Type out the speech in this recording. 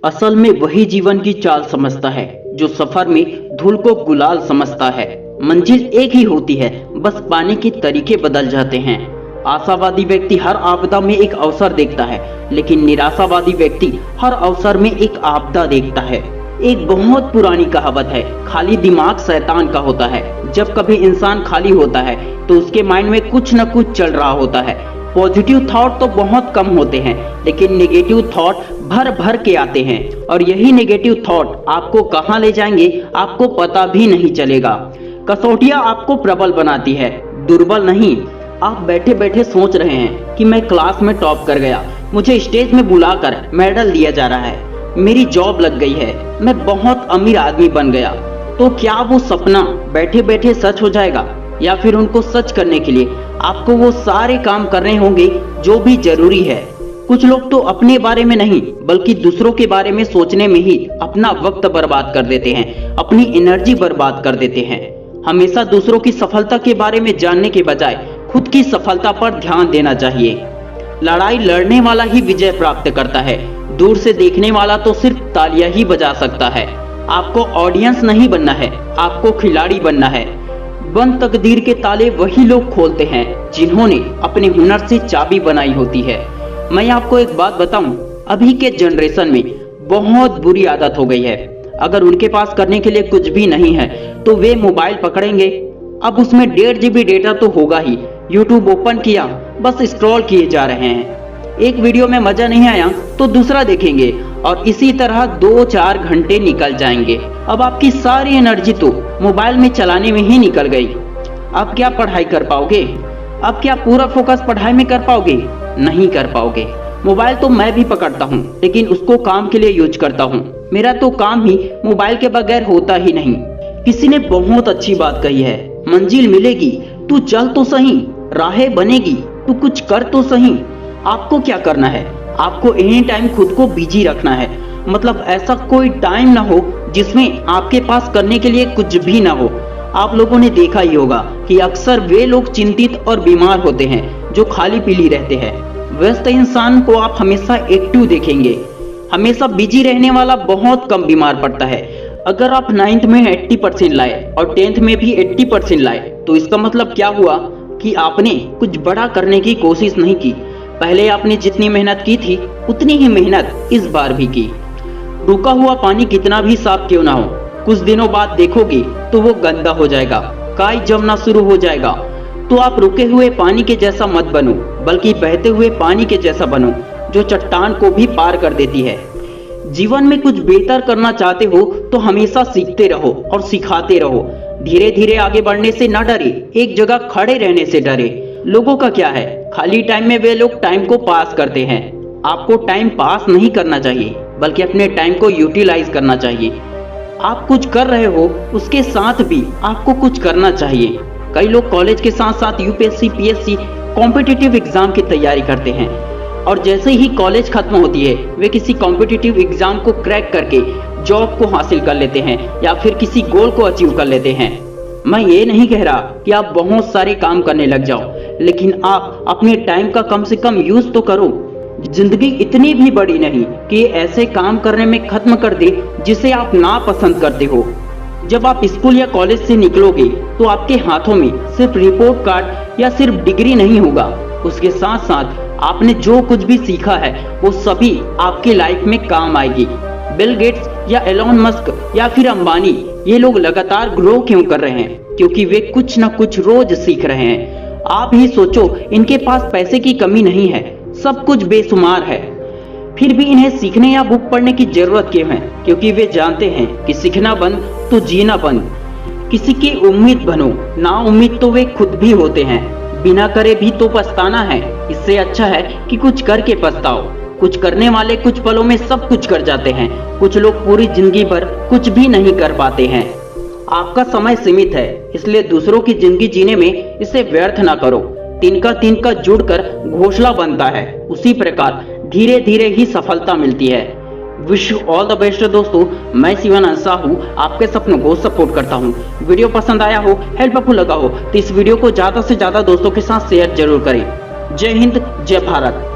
असल में वही जीवन की चाल समझता है जो सफर में धूल को गुलाल समझता है। मंजिल एक ही होती है, बस पाने के तरीके बदल जाते हैं। आशावादी व्यक्ति हर आपदा में एक अवसर देखता है, लेकिन निराशावादी व्यक्ति हर अवसर में एक आपदा देखता है। एक बहुत पुरानी कहावत है, खाली दिमाग शैतान का होता है। जब कभी इंसान खाली होता है तो उसके माइंड में कुछ न कुछ चल रहा होता है। पॉजिटिव थॉट तो बहुत कम होते हैं, लेकिन नेगेटिव थॉट भर भर के आते हैं, और यही नेगेटिव थॉट आपको कहां ले जाएंगे आपको पता भी नहीं चलेगा। कसौटियां आपको प्रबल बनाती है, दुर्बल नहीं। आप बैठे बैठे सोच रहे हैं कि मैं क्लास में टॉप कर गया, मुझे स्टेज में बुलाकर मेडल दिया जा रहा है, मेरी जॉब लग गई है, मैं बहुत अमीर आदमी बन गया। तो क्या वो सपना बैठे बैठे सच हो जाएगा, या फिर उनको सच करने के लिए आपको वो सारे काम करने होंगे जो भी जरूरी है। कुछ लोग तो अपने बारे में नहीं बल्कि दूसरों के बारे में सोचने में ही अपना वक्त बर्बाद कर देते हैं, अपनी एनर्जी बर्बाद कर देते हैं। हमेशा दूसरों की सफलता के बारे में जानने के बजाय खुद की सफलता पर ध्यान देना चाहिए। लड़ाई लड़ने वाला ही विजय प्राप्त करता है, दूर से देखने वाला तो सिर्फ तालियां ही बजा सकता है। आपको ऑडियंस नहीं बनना है, आपको खिलाड़ी बनना है। बंद तकदीर के ताले वही लोग खोलते हैं जिन्होंने अपने हुनर से चाबी बनाई होती है। मैं आपको एक बात बताऊं, अभी के जनरेशन में बहुत बुरी आदत हो गई है। अगर उनके पास करने के लिए कुछ भी नहीं है तो वे मोबाइल पकड़ेंगे। अब उसमें 1.5 GB डेटा तो होगा ही। यूट्यूब ओपन किया, बस स्क्रॉल किए जा रहे हैं। एक वीडियो में मजा नहीं आया तो दूसरा देखेंगे, और इसी तरह 2-4 घंटे निकल जाएंगे। अब आपकी सारी एनर्जी तो मोबाइल में चलाने में ही निकल गई। अब क्या पढ़ाई कर पाओगे? अब क्या पूरा फोकस पढ़ाई में कर पाओगे? नहीं कर पाओगे। मोबाइल तो मैं भी पकड़ता हूँ, लेकिन उसको काम के लिए यूज करता हूँ। मेरा तो काम ही मोबाइल के बगैर होता ही नहीं। किसी ने बहुत अच्छी बात कही है, मंजिल मिलेगी तू चल तो सही, राहें बनेगी तू कुछ कर तो सही। आपको क्या करना है? आपको एनी टाइम खुद को बिजी रखना है। मतलब ऐसा कोई टाइम ना हो जिसमें आपके पास करने के लिए कुछ भी ना हो। आप लोगों ने देखा ही होगा कि अक्सर वे लोग चिंतित और बीमार होते हैं जो खाली पीली रहते हैं। व्यस्त इंसान को आप हमेशा एक्टिव देखेंगे। हमेशा बिजी रहने वाला बहुत कम बीमार पड़ता है। अगर आप 9th में 80% लाए और 10th में भी 80% लाए तो इसका मतलब क्या हुआ कि आपने कुछ बड़ा करने की कोशिश नहीं की। पहले आपने जितनी मेहनत की थी उतनी ही मेहनत इस बार भी की। रुका हुआ पानी कितना भी साफ क्यों ना हो, कुछ दिनों बाद देखोगे तो वो गंदा हो जाएगा, काई जमना शुरू हो जाएगा। तो आप रुके हुए पानी के जैसा मत बनो, बल्कि बहते हुए पानी के जैसा बनो जो चट्टान को भी पार कर देती है। जीवन में कुछ बेहतर करना चाहते हो तो हमेशा सीखते रहो और सिखाते रहो। धीरे धीरे आगे बढ़ने से ना डरे, एक जगह खड़े रहने से डरे। लोगों का क्या है, खाली टाइम में वे लोग टाइम को पास करते हैं। आपको टाइम पास नहीं करना चाहिए, बल्कि अपने टाइम को यूटिलाइज करना चाहिए। आप कुछ कर रहे हो उसके साथ भी आपको कुछ करना चाहिए। कई लोग कॉलेज के साथ साथ यूपीएससी, पीएससी कॉम्पिटिटिव एग्जाम की तैयारी करते हैं, और जैसे ही कॉलेज खत्म होती है वे किसी कॉम्पिटिटिव एग्जाम को क्रैक करके जॉब को हासिल कर लेते हैं या फिर किसी गोल को अचीव कर लेते हैं। मैं ये नहीं कह रहा कि आप बहुत सारे काम करने लग जाओ, लेकिन आप अपने टाइम का कम से कम यूज तो करो। जिंदगी इतनी भी बड़ी नहीं कि ऐसे काम करने में खत्म कर दे जिसे आप ना पसंद करते हो। जब आप स्कूल या कॉलेज से निकलोगे तो आपके हाथों में सिर्फ रिपोर्ट कार्ड या सिर्फ डिग्री नहीं होगा, उसके साथ साथ आपने जो कुछ भी सीखा है वो सभी आपकी लाइफ में काम आएगी। बिल गेट्स या एलोन मस्क या फिर अंबानी, ये लोग लगातार ग्रो क्यों कर रहे हैं? क्योंकि वे कुछ ना कुछ रोज सीख रहे हैं। आप ही सोचो, इनके पास पैसे की कमी नहीं है, सब कुछ बेशुमार है, फिर भी इन्हें सीखने या बुक पढ़ने की जरूरत क्यों है? क्योंकि वे जानते हैं कि सीखना बंद तो जीना बंद। किसी की उम्मीद बनो, ना उम्मीद तो वे खुद भी होते हैं। बिना करे भी तो पछताना है, इससे अच्छा है कि कुछ करके पछताओ। कुछ करने वाले कुछ पलों में सब कुछ कर जाते हैं, कुछ लोग पूरी जिंदगी भर कुछ भी नहीं कर पाते हैं। आपका समय सीमित है, इसलिए दूसरों की जिंदगी जीने में इसे व्यर्थ ना करो। तिनका तिनका जुड़कर घोंसला बनता है, उसी प्रकार धीरे धीरे ही सफलता मिलती है। Wish you all the best दोस्तों। मैं शिवानंद साहू आपके सपनों को सपोर्ट करता हूँ। वीडियो पसंद आया हो, हेल्पफुल लगा हो तो इस वीडियो को ज्यादा से ज्यादा दोस्तों के साथ शेयर जरूर करें। जय हिंद, जय भारत।